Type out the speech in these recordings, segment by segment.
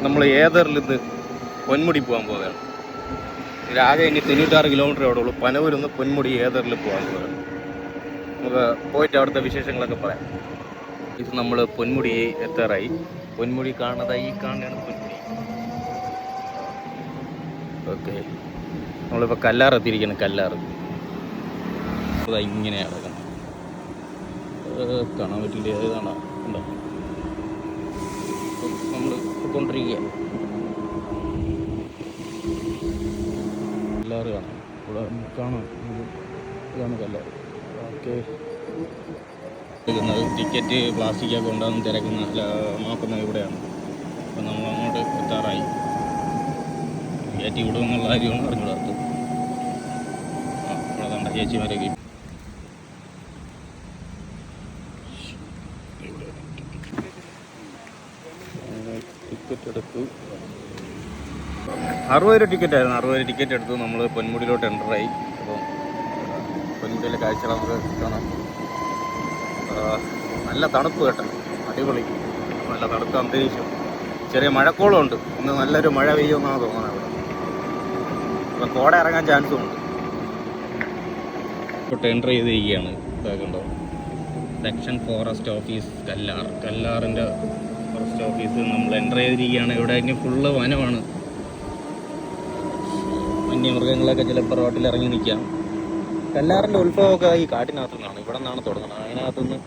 നമ്മൾ ഏതറിൽ നിന്ന് പൊന്മുടി പോകാൻ പോവുകയാണ്. ഇതിലാകെ ഇനി 96 കിലോമീറ്റർ അവിടെ ഉള്ളൂ. പനവൂരിൽ നിന്ന് പൊന്മുടി ഏതറിൽ പോകാൻ പോവുകയാണ്. നമുക്ക് പോയിട്ട് അവിടുത്തെ വിശേഷങ്ങളൊക്കെ പറയാം. ഇത് നമ്മൾ പൊന്മുടി എത്താറായി. പൊന്മുടി കാണുന്നതായി ഈ കാണുന്നതാണ് പൊന്മുടി. ഓക്കെ, നമ്മളിപ്പോൾ കല്ലാർ എത്തിയിരിക്കുന്നു. കല്ലാർ ഇങ്ങനെയാണ് കാണാൻ പറ്റില്ല. ഏതാണോ ഉണ്ടോ നമ്മൾ കൊണ്ടിരിക്കുക. കല്ലാറ് കാണാം. ഇവിടെ കാണാം. ഇതാണ് കല്ലാറ്. ഓക്കെ, ടിക്കറ്റ് പ്ലാസ്റ്റിക്കൊക്കെ ഉണ്ടാകുന്ന തിരക്കുന്ന നോക്കുന്നത് ഇവിടെയാണ്. അപ്പം നമ്മൾ അങ്ങോട്ട് എത്താറായി. കയറ്റി വിടുമെന്നുള്ള കാര്യമാണ് അറിഞ്ഞുകൂടാത്തത്. ഇവിടെ കണ്ട ചേച്ചിമാരൊക്കെ ടിക്കറ്റ് എടുത്തു. 60 രൂപ ടിക്കറ്റായിരുന്നു. 60 രൂപ ടിക്കറ്റ് എടുത്തു. നമ്മൾ പൊന്മുടിയിലോട്ട് എൻ്ററായി. അപ്പം പൊന്മുടിയിലെ കാഴ്ചകൾ നമുക്ക് കാണാം. നല്ല തണുപ്പ് കേട്ടോ, അടിപൊളി. നല്ല തണുത്ത അന്തരീക്ഷം, ചെറിയ മഴക്കോളമുണ്ട്. ഇന്ന് നല്ലൊരു മഴ പെയ്യുമെന്നാണ് തോന്നുന്നത്. ഇവിടെ ഇപ്പം കോട ഇറങ്ങാൻ ചാൻസും ഉണ്ട്. ഇപ്പോൾ എൻ്റർ ചെയ്തിരിക്കുകയാണ്. കണ്ടോ, സെക്ഷൻ ഫോറസ്റ്റ് ഓഫീസ് കല്ലാർ. കല്ലാറിൻ്റെ ഫോറസ്റ്റ് ഓഫീസ് നമ്മൾ എൻ്റർ ചെയ്തിരിക്കുകയാണ്. ഇവിടെ ഇനി ഫുള്ള് വനമാണ്. വന്യമൃഗങ്ങളൊക്കെ ചിലപ്പോൾ റോട്ടിൽ ഇറങ്ങി നിൽക്കാം. കല്ലാറിൻ്റെ ഉത്ഭവമൊക്കെ ഈ കാട്ടിനകത്തു നിന്നാണ്. ഇവിടെ നിന്നാണ് തുടങ്ങുന്നത്. അതിനകത്തുനിന്ന്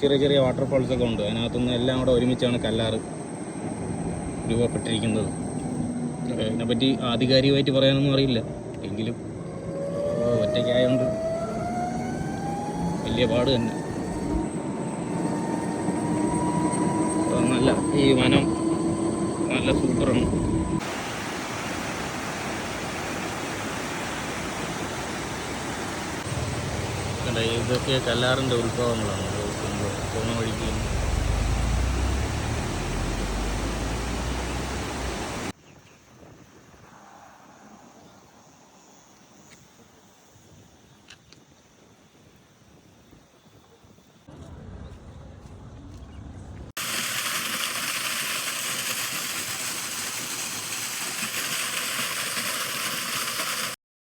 ചെറിയ ചെറിയ വാട്ടർഫോൾസൊക്കെ ഉണ്ട്. അതിനകത്തുനിന്ന് എല്ലാം കൂടെ ഒരുമിച്ചാണ് കല്ലാർ രൂപപ്പെട്ടിരിക്കുന്നത്. ഇതിനെപ്പറ്റി ആധികാരികമായിട്ട് പറയാനൊന്നും അറിയില്ല. എങ്കിലും ഒറ്റയ്ക്കായതുകൊണ്ട് വലിയ പാട് തന്നെ. നല്ല ഈ വനം നല്ല സൂപ്പറാണ്. ഇതൊക്കെ കല്ലാറിൻ്റെ ഉത്ഭവങ്ങളാണ്. പോകുന്ന വഴിക്ക്